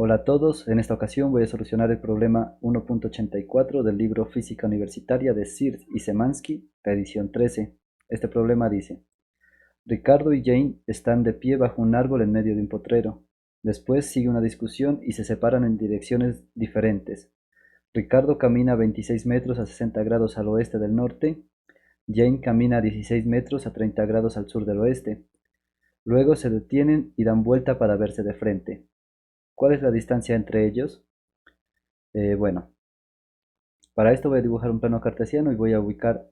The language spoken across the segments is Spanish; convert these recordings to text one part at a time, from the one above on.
Hola a todos, en esta ocasión voy a solucionar el problema 1.84 del libro Física Universitaria de Sirz y Szymanski, la edición 13. Este problema dice: Ricardo y Jane están de pie bajo un árbol en medio de un potrero. Después sigue una discusión y se separan en direcciones diferentes. Ricardo camina 26 metros a 60 grados al oeste del norte, Jane camina 16 metros a 30 grados al sur del oeste. Luego se detienen y dan vuelta para verse de frente. ¿Cuál es la distancia entre ellos? Bueno, para esto voy a dibujar un plano cartesiano y voy a ubicar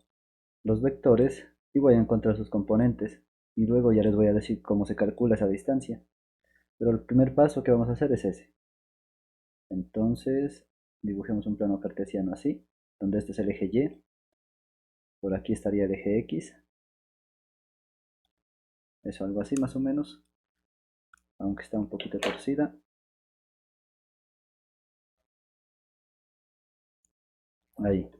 los vectores y voy a encontrar sus componentes. Y luego ya les voy a decir cómo se calcula esa distancia. Pero el primer paso que vamos a hacer es ese. Entonces, dibujemos un plano cartesiano así, donde este es el eje Y. Por aquí estaría el eje X. Eso, algo así más o menos. Aunque está un poquito torcida. Ahí.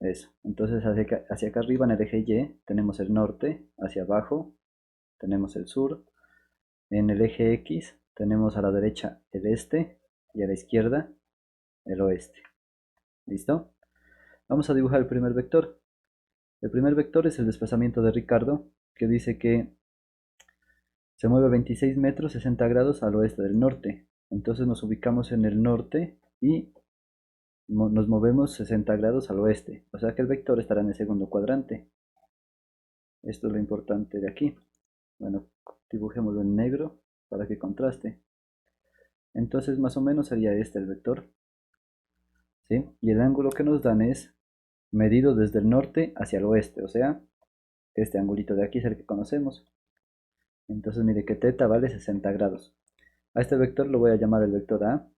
Eso. Entonces hacia acá arriba en el eje Y tenemos el norte, hacia abajo tenemos el sur. En el eje X tenemos a la derecha el este y a la izquierda el oeste. ¿Listo? Vamos a dibujar el primer vector. El primer vector es el desplazamiento de Ricardo, que dice que se mueve 26 metros 60 grados al oeste del norte. Entonces nos ubicamos en el norte y nos movemos 60 grados al oeste. O sea que el vector estará en el segundo cuadrante. Esto es lo importante de aquí. Bueno, dibujémoslo en negro para que contraste. Entonces más o menos sería este el vector, ¿sí? Y el ángulo que nos dan es medido desde el norte hacia el oeste, o sea, este angulito de aquí es el que conocemos. Entonces mire que θ vale 60 grados. A este vector lo voy a llamar el vector A,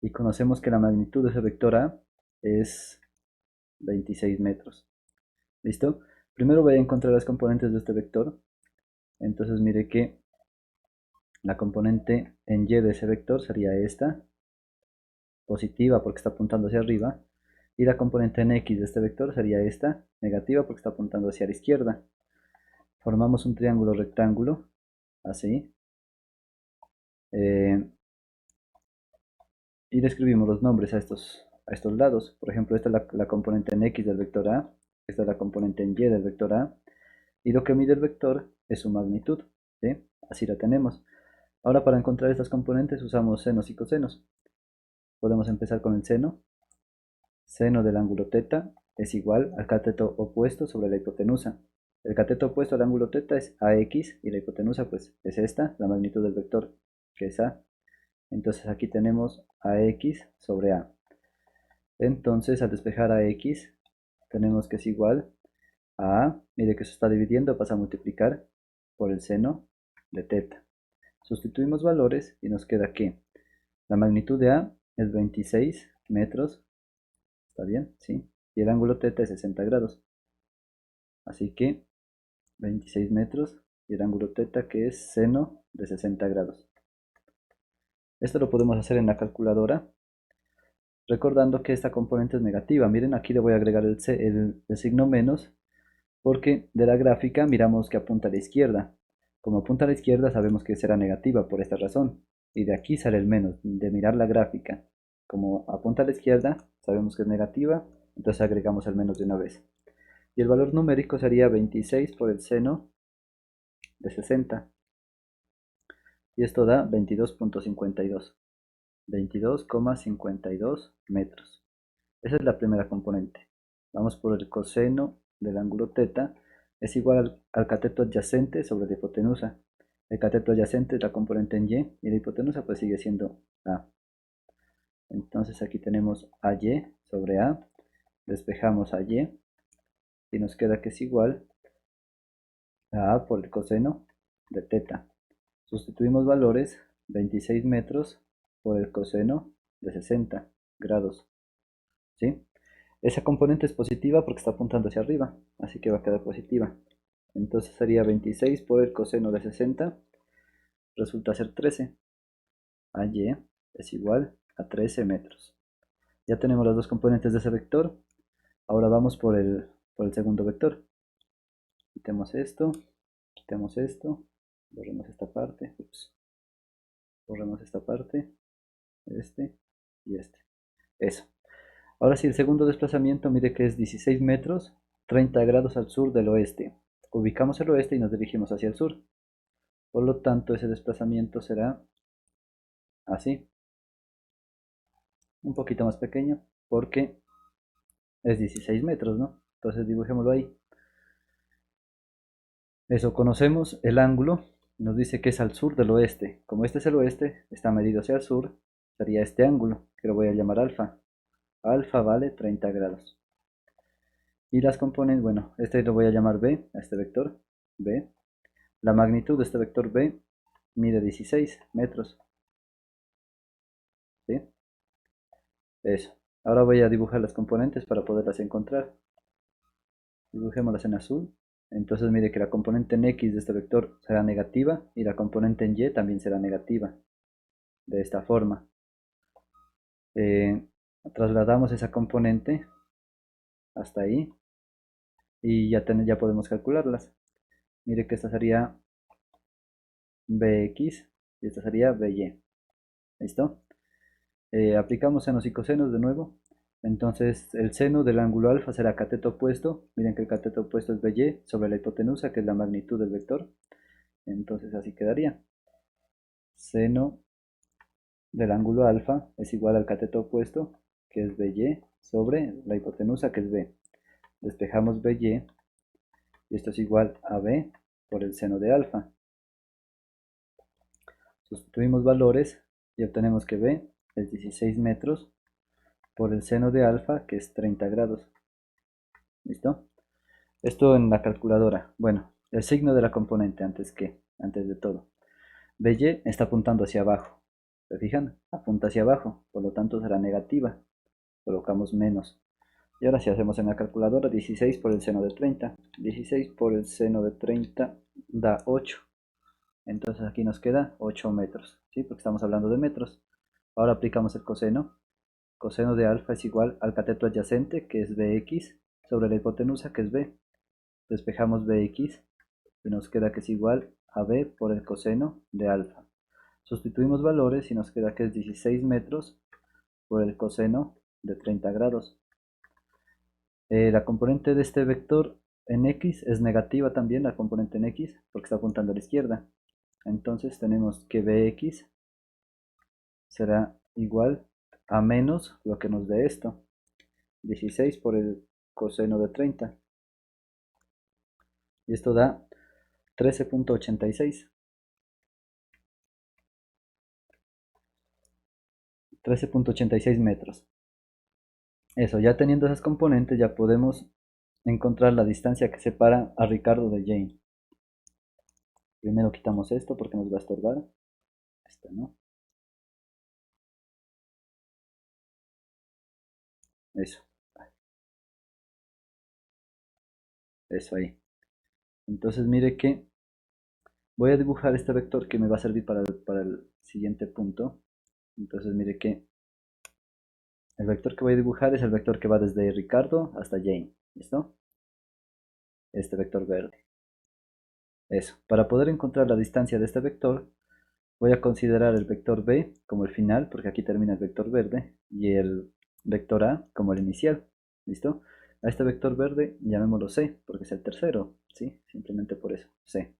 y conocemos que la magnitud de ese vector A es 26 metros. ¿Listo? Primero voy a encontrar las componentes de este vector. Entonces mire que la componente en Y de ese vector sería esta, positiva porque está apuntando hacia arriba, y la componente en X de este vector sería esta, negativa porque está apuntando hacia la izquierda. Formamos un triángulo rectángulo, así, y le escribimos los nombres a estos lados. Por ejemplo, esta es la componente en X del vector A, esta es la componente en Y del vector A, y lo que mide el vector es su magnitud, ¿sí? Así la tenemos. Ahora para encontrar estas componentes usamos senos y cosenos. Podemos empezar con el seno. Seno del ángulo θ es igual al cateto opuesto sobre la hipotenusa. El cateto opuesto al ángulo θ es AX y la hipotenusa pues es esta, la magnitud del vector, que es A. Entonces aquí tenemos AX sobre A. Entonces al despejar AX tenemos que es igual a A. Mire que se está dividiendo, pasa a multiplicar por el seno de θ. Sustituimos valores y nos queda que la magnitud de A es 26 metros. ¿Está bien? ¿Sí? Y el ángulo θ es 60 grados. Así que 26 metros y el ángulo θ que es seno de 60 grados. Esto lo podemos hacer en la calculadora, recordando que esta componente es negativa. Miren, aquí le voy a agregar el signo menos, porque de la gráfica miramos que apunta a la izquierda. Como apunta a la izquierda sabemos que será negativa por esta razón. Y de aquí sale el menos, de mirar la gráfica. Como apunta a la izquierda, sabemos que es negativa, entonces agregamos el menos de una vez. Y el valor numérico sería 26 por el seno de 60. Y esto da 22.52. 22,52 metros. Esa es la primera componente. Vamos por el coseno del ángulo θ. Es igual al cateto adyacente sobre la hipotenusa. El cateto adyacente es la componente en Y la hipotenusa pues sigue siendo A. Entonces aquí tenemos AY sobre A. Despejamos AY y nos queda que es igual a A por el coseno de θ. Sustituimos valores, 26 metros por el coseno de 60 grados. ¿Sí? Esa componente es positiva porque está apuntando hacia arriba, así que va a quedar positiva. Entonces sería 26 por el coseno de 60, resulta ser 13. AY es igual a 13 metros. Ya tenemos las dos componentes de ese vector. Ahora vamos por el segundo vector. Quitemos esto, Borremos esta parte. Ups. Borremos esta parte. Este y este. Eso. Ahora sí, el segundo desplazamiento, mire que es 16 metros, 30 grados al sur del oeste. Ubicamos el oeste y nos dirigimos hacia el sur. Por lo tanto, ese desplazamiento será así. Un poquito más pequeño, porque es 16 metros, ¿no? Entonces dibujémoslo ahí. Eso, conocemos el ángulo, nos dice que es al sur del oeste. Como este es el oeste, está medido hacia el sur, sería este ángulo, que lo voy a llamar alfa. Alfa vale 30 grados. Y las componentes, bueno, este lo voy a llamar B, a este vector, B. La magnitud de este vector B mide 16 metros, ¿sí? Eso. Ahora voy a dibujar las componentes para poderlas encontrar. Dibujémoslas en azul. Entonces mire que la componente en X de este vector será negativa y la componente en Y también será negativa. De esta forma. Eh, Trasladamos esa componente hasta ahí y ya podemos calcularlas. Mire que esta sería Bx y esta sería By. ¿Listo? Aplicamos senos y cosenos de nuevo. Entonces el seno del ángulo alfa será cateto opuesto. Miren que el cateto opuesto es By sobre la hipotenusa, que es la magnitud del vector. Entonces así quedaría. Seno del ángulo alfa es igual al cateto opuesto, que es By, sobre la hipotenusa, que es B. Despejamos By y esto es igual a B por el seno de alfa. Sustituimos valores y obtenemos que B es 16 metros por el seno de alfa, que es 30 grados. ¿Listo? Esto en la calculadora. Bueno, el signo de la componente antes de todo. By está apuntando hacia abajo. ¿Se fijan? Apunta hacia abajo, por lo tanto será negativa. Colocamos menos. Y ahora si hacemos en la calculadora, 16 por el seno de 30. 16 por el seno de 30 da 8. Entonces aquí nos queda 8 metros, ¿sí? Porque estamos hablando de metros. Ahora aplicamos el coseno. Coseno de alfa es igual al cateto adyacente, que es Bx, sobre la hipotenusa, que es B. Despejamos Bx y nos queda que es igual a B por el coseno de alfa. Sustituimos valores y nos queda que es 16 metros por el coseno de 30 grados. La componente de este vector en X es negativa también, la componente en X, porque está apuntando a la izquierda. Entonces tenemos que Bx será igual a menos lo que nos dé esto, 16 por el coseno de 30. Y esto da 13.86. 13.86 metros. Eso, ya teniendo esas componentes ya podemos encontrar la distancia que separa a Ricardo de Jane. Primero quitamos esto porque nos va a estorbar. Esto, ¿no? Eso. Eso ahí. Entonces mire que voy a dibujar este vector que me va a servir para el siguiente punto. Entonces mire que el vector que voy a dibujar es el vector que va desde Ricardo hasta Jane. ¿Listo? Este vector verde. Eso. Para poder encontrar la distancia de este vector, voy a considerar el vector B como el final, porque aquí termina el vector verde, y el vector A como el inicial. ¿Listo? A este vector verde llamémoslo C, porque es el tercero, ¿sí? Simplemente por eso, C.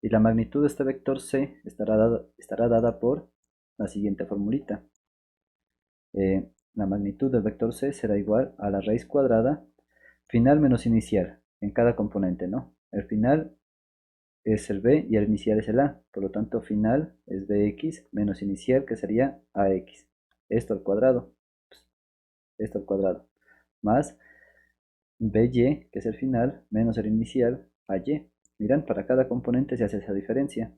Y la magnitud de este vector C estará dada por la siguiente formulita. La magnitud del vector C será igual a la raíz cuadrada final menos inicial en cada componente, ¿no? El final es el B y el inicial es el A, por lo tanto final es Bx menos inicial, que sería Ax. Esto al cuadrado, esto al cuadrado, más By, que es el final, menos el inicial, Ay. Miren, para cada componente se hace esa diferencia.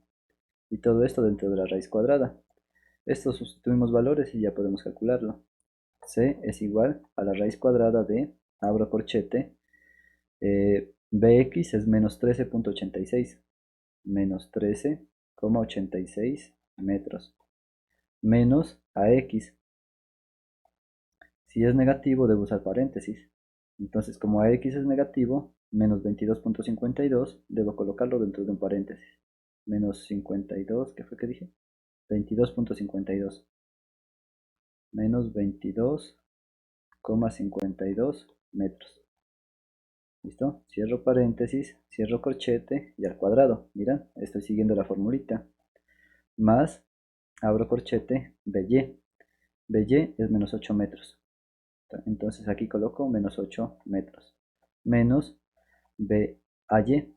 Y todo esto dentro de la raíz cuadrada. Esto sustituimos valores y ya podemos calcularlo. C es igual a la raíz cuadrada de, abro corchete, Bx es menos 13.86. Menos 13,86 metros. Menos AX. Si es negativo, debo usar paréntesis. Entonces, como AX es negativo, menos 22.52, debo colocarlo dentro de un paréntesis. menos 52, ¿qué fue que dije? 22.52 menos 22,52 metros. ¿Listo? Cierro paréntesis, cierro corchete y al cuadrado. Mira, estoy siguiendo la formulita. Más, abro corchete, BY. BY es menos 8 metros. Entonces aquí coloco menos 8 metros. Menos BAY.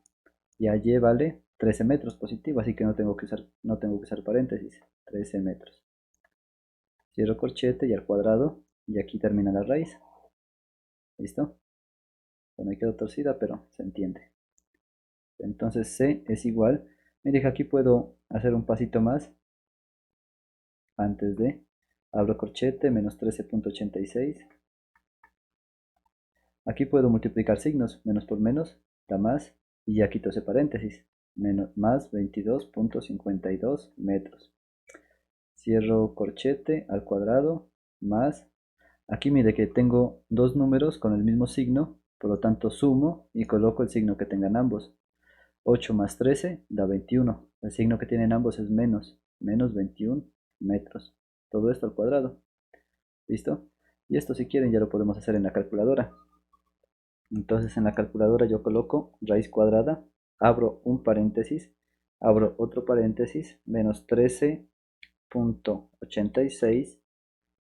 Y AY vale 13 metros positivo, así que no tengo que usar paréntesis. 13 metros. Cierro corchete y al cuadrado. Y aquí termina la raíz. ¿Listo? Bueno, ahí quedó torcida, pero se entiende. Entonces C es igual. Mire que aquí puedo hacer un pasito más. Antes de. Abro corchete, menos 13.86. Aquí puedo multiplicar signos. Menos por menos da más. Y ya quito ese paréntesis. Menos, más 22.52 metros. Cierro corchete al cuadrado. Más. Aquí mire que tengo dos números con el mismo signo. Por lo tanto sumo y coloco el signo que tengan ambos. 8 más 13 da 21. El signo que tienen ambos es menos. Menos 21 metros. Todo esto al cuadrado. ¿Listo? Y esto si quieren ya lo podemos hacer en la calculadora. Entonces en la calculadora yo coloco raíz cuadrada. Abro un paréntesis. Abro otro paréntesis. Menos 13.86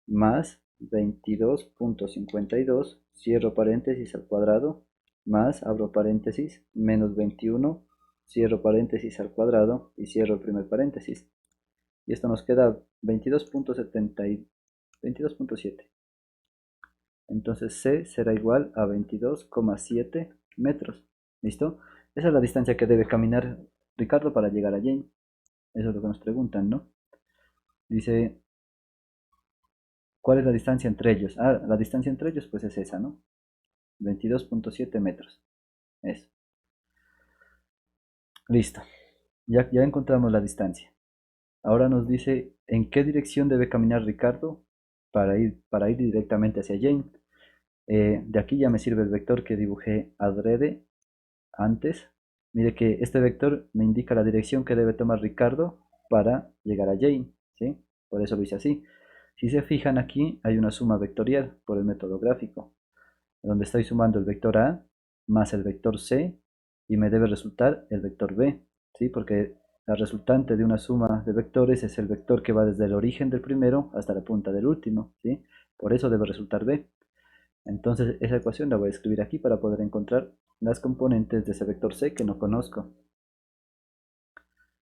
más 22.52. Cierro paréntesis al cuadrado. Más, abro paréntesis, menos 21, cierro paréntesis al cuadrado y cierro el primer paréntesis. Y esto nos queda 22.7. Entonces C será igual a 22,7 metros. ¿Listo? Esa es la distancia que debe caminar Ricardo para llegar a Jane. Eso es lo que nos preguntan, ¿no? Dice, ¿cuál es la distancia entre ellos? Ah, la distancia entre ellos pues es esa, ¿no? 22.7 metros. Eso. Listo. Ya encontramos la distancia. Ahora nos dice en qué dirección debe caminar Ricardo para ir directamente hacia Jane. De aquí ya me sirve el vector que dibujé adrede antes. Mire que este vector me indica la dirección que debe tomar Ricardo para llegar a Jane, ¿sí? Por eso lo hice así. Si se fijan aquí hay una suma vectorial por el método gráfico, donde estoy sumando el vector A más el vector C y me debe resultar el vector B, ¿sí? Porque la resultante de una suma de vectores es el vector que va desde el origen del primero hasta la punta del último, ¿sí? Por eso debe resultar B. Entonces esa ecuación la voy a escribir aquí para poder encontrar las componentes de ese vector C que no conozco.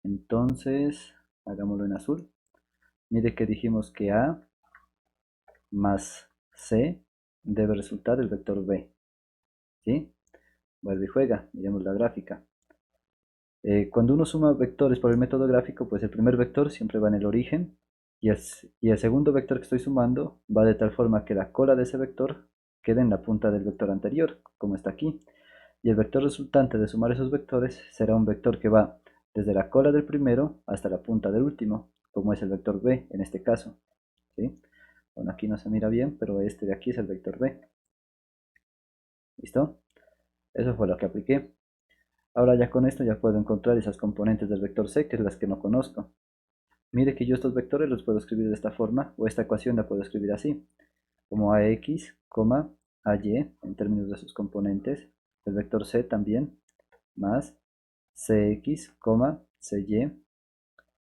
Entonces, hagámoslo en azul. Mire que dijimos que A más C debe resultar el vector B, ¿sí? Vuelve y juega, miremos la gráfica. Cuando uno suma vectores por el método gráfico, pues el primer vector siempre va en el origen y el segundo vector que estoy sumando va de tal forma que la cola de ese vector quede en la punta del vector anterior, como está aquí. Y el vector resultante de sumar esos vectores será un vector que va desde la cola del primero hasta la punta del último, como es el vector B en este caso, ¿sí? Bueno, aquí no se mira bien, pero este de aquí es el vector B. ¿Listo? Eso fue lo que apliqué. Ahora ya con esto ya puedo encontrar esas componentes del vector C, que es las que no conozco. Mire que yo estos vectores los puedo escribir de esta forma, o esta ecuación la puedo escribir así, como AX, AY, en términos de sus componentes, el vector C también, más CX, CY,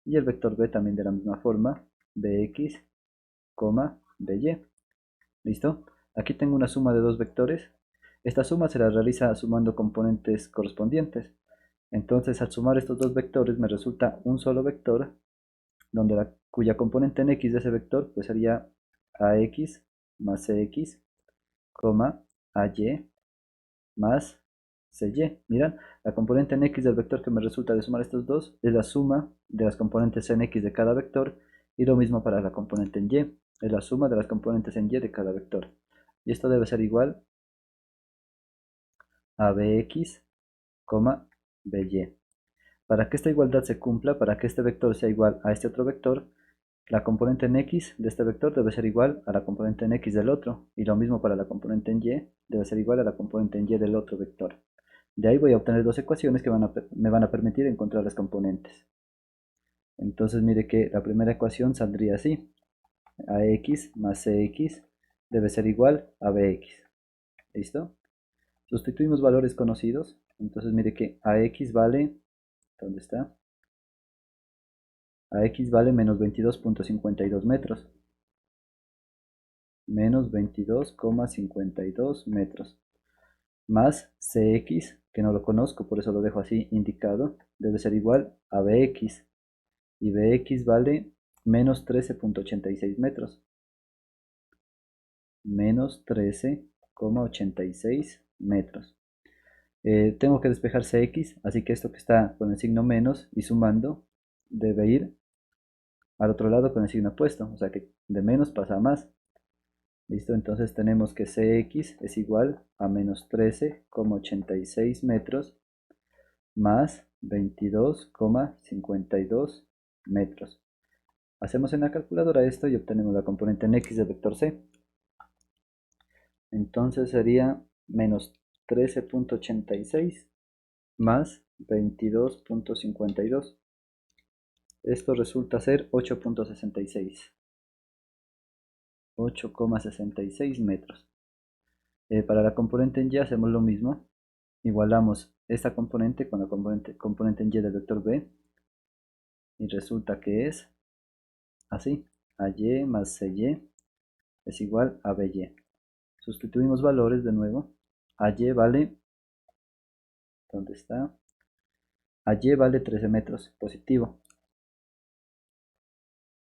y el vector B también de la misma forma, BX, BY. ¿Listo? Aquí tengo una suma de dos vectores. Esta suma se la realiza sumando componentes correspondientes. Entonces, al sumar estos dos vectores me resulta un solo vector, cuya componente en x de ese vector pues sería AX más CX, AY más CY. Miran, la componente en x del vector que me resulta de sumar estos dos es la suma de las componentes en x de cada vector, y lo mismo para la componente en y, es la suma de las componentes en y de cada vector. Y esto debe ser igual a Bx, By. Para que esta igualdad se cumpla, para que este vector sea igual a este otro vector, la componente en x de este vector debe ser igual a la componente en x del otro, y lo mismo para la componente en y, debe ser igual a la componente en y del otro vector. De ahí voy a obtener dos ecuaciones que me van a permitir encontrar las componentes. Entonces mire que la primera ecuación saldría así: ax más cx debe ser igual a bx. ¿Listo? Sustituimos valores conocidos. Entonces mire que ax vale, ¿dónde está? Ax vale menos 22,52 metros. Menos 22,52 metros. Más cx, que no lo conozco, por eso lo dejo así indicado, debe ser igual a bx. Y bx vale menos 13,86 metros. Menos 13,86 metros. Tengo que despejar cx, así que esto que está con el signo menos y sumando debe ir al otro lado con el signo opuesto, o sea que de menos pasa a más. ¿Listo? Entonces tenemos que cx es igual a menos 13,86 metros más 22,52 metros. Hacemos en la calculadora esto y obtenemos la componente en x del vector c. Entonces sería menos 13,86 más 22,52. Esto resulta ser 8,66. 8,66 metros. Para la componente en y hacemos lo mismo. Igualamos esta componente con la componente en y del vector b. Y resulta que es así. AY más CY es igual a BY. Sustituimos valores de nuevo. AY vale, ¿dónde está? AY vale 13 metros, positivo.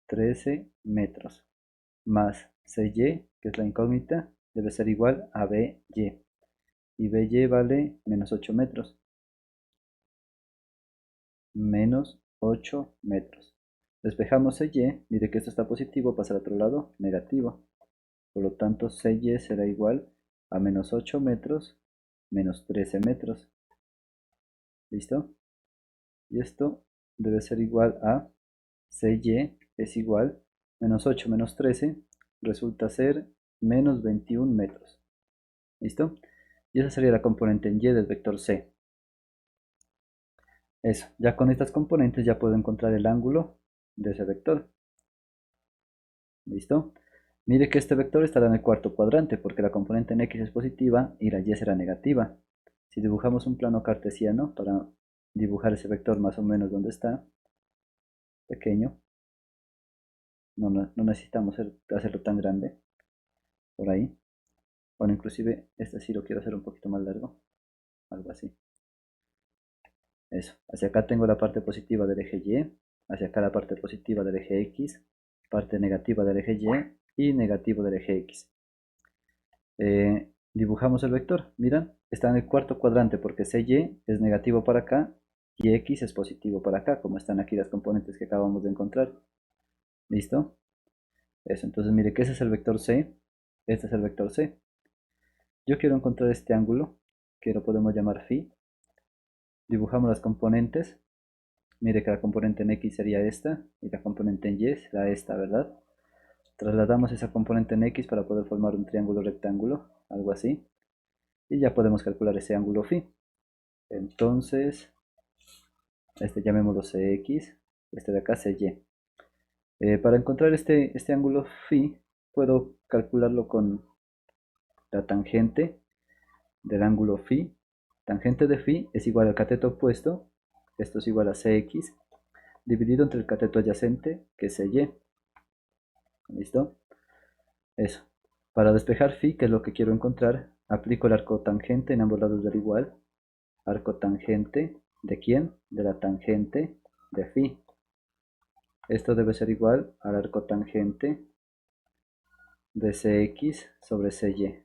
13 metros. Más CY, que es la incógnita, debe ser igual a BY. Y BY vale menos 8 metros. Menos 8 metros. Despejamos CY, mire que esto está positivo, pasa al otro lado, negativo. Por lo tanto, CY será igual a menos 8 metros menos 13 metros. ¿Listo? Y esto debe ser igual a CY es igual menos 8 menos 13 resulta ser menos 21 metros. ¿Listo? Y esa sería la componente en y del vector c. Eso, ya con estas componentes ya puedo encontrar el ángulo de ese vector. ¿Listo? Mire que este vector estará en el cuarto cuadrante porque la componente en x es positiva y la y será negativa. Si dibujamos un plano cartesiano para dibujar ese vector más o menos donde está, pequeño, no necesitamos hacerlo tan grande, por ahí. Bueno, inclusive este sí lo quiero hacer un poquito más largo, algo así. Eso, hacia acá tengo la parte positiva del eje y, hacia acá la parte positiva del eje x, parte negativa del eje y negativo del eje x. Dibujamos el vector, miran, está en el cuarto cuadrante porque CY es negativo para acá y X es positivo para acá, como están aquí las componentes que acabamos de encontrar. ¿Listo? Eso, entonces mire que ese es el vector C, este es el vector C. Yo quiero encontrar este ángulo, que lo podemos llamar phi. Dibujamos las componentes. Mire que la componente en X sería esta y la componente en Y será esta, ¿verdad? Trasladamos esa componente en X para poder formar un triángulo rectángulo, algo así. Y ya podemos calcular ese ángulo phi. Entonces, este llamémoslo CX, este de acá CY. Para encontrar este ángulo phi, puedo calcularlo con la tangente del ángulo phi. Tangente de phi es igual al cateto opuesto, esto es igual a CX, dividido entre el cateto adyacente, que es CY. ¿Listo? Eso. Para despejar phi, que es lo que quiero encontrar, aplico el arco tangente en ambos lados del igual. Arco tangente, ¿de quién? De la tangente de phi. Esto debe ser igual al arco tangente de Cx sobre Cy.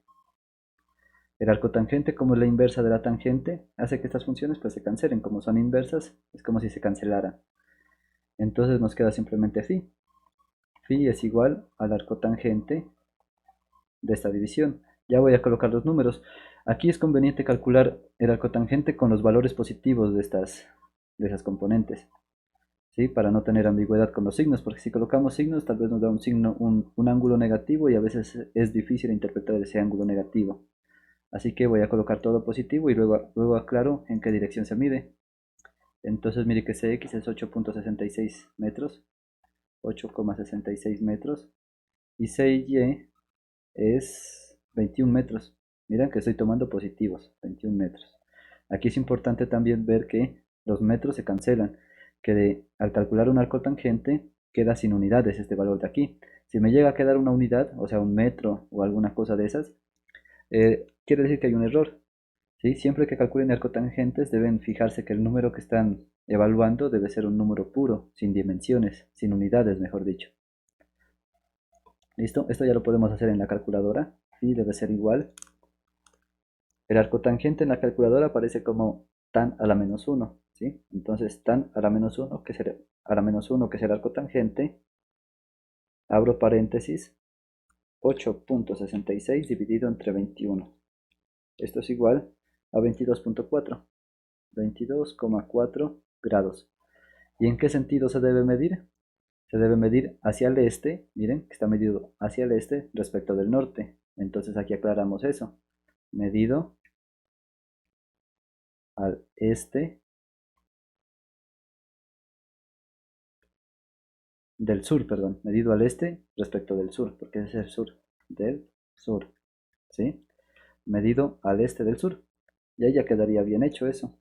El arco tangente, como es la inversa de la tangente, hace que estas funciones pues se cancelen. Como son inversas, es como si se cancelaran. Entonces nos queda simplemente phi. Phi es igual al arco tangente de esta división. Ya voy a colocar los números. Aquí es conveniente calcular el arco tangente con los valores positivos de esas componentes, ¿sí? Para no tener ambigüedad con los signos, porque si colocamos signos tal vez nos da un signo, un ángulo negativo y a veces es difícil interpretar ese ángulo negativo. Así que voy a colocar todo positivo y luego aclaro en qué dirección se mide. Entonces mire que CX es 8.66 metros, 8,66 metros, y CY es 21 metros. Miren que estoy tomando positivos, 21 metros. Aquí es importante también ver que los metros se cancelan, que al calcular un arco tangente queda sin unidades este valor de aquí. Si me llega a quedar una unidad, o sea un metro o alguna cosa de esas, quiere decir que hay un error. ¿Sí? Siempre que calculen arcotangentes deben fijarse que el número que están evaluando debe ser un número puro, sin dimensiones, sin unidades, mejor dicho. ¿Listo? Esto ya lo podemos hacer en la calculadora y debe ser igual. El arcotangente en la calculadora aparece como tan a la menos 1, ¿sí? Entonces tan a la menos 1, que será a la menos 1, que será arcotangente, abro paréntesis, 8.66 dividido entre 21. Esto es igual a 22.4, 22,4 grados. ¿Y en qué sentido se debe medir? Se debe medir hacia el este, miren que está medido hacia el este respecto del norte. Entonces aquí aclaramos eso. Medido al este del sur, perdón. Medido al este respecto del sur, porque ese es el sur. Del sur, ¿sí? Medido al este del sur. Y ahí ya quedaría bien hecho eso.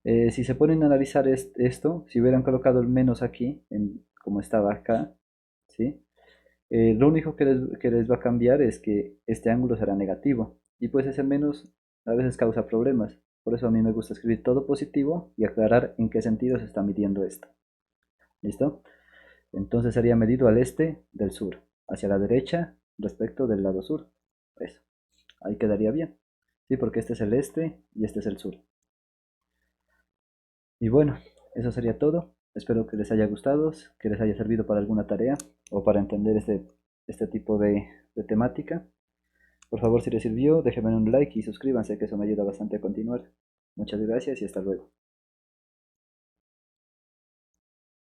Si se ponen a analizar esto, si hubieran colocado el menos aquí, como estaba acá, ¿sí? Lo único que les va a cambiar es que este ángulo será negativo. Y pues ese menos a veces causa problemas. Por eso a mí me gusta escribir todo positivo y aclarar en qué sentido se está midiendo esto. ¿Listo? Entonces sería medido al este del sur, hacia la derecha respecto del lado sur. Eso. Ahí quedaría bien. Sí, porque este es el este y este es el sur. Y bueno, eso sería todo. Espero que les haya gustado, que les haya servido para alguna tarea o para entender este tipo de temática. Por favor, si les sirvió, déjenme un like y suscríbanse, que eso me ayuda bastante a continuar. Muchas gracias y hasta luego.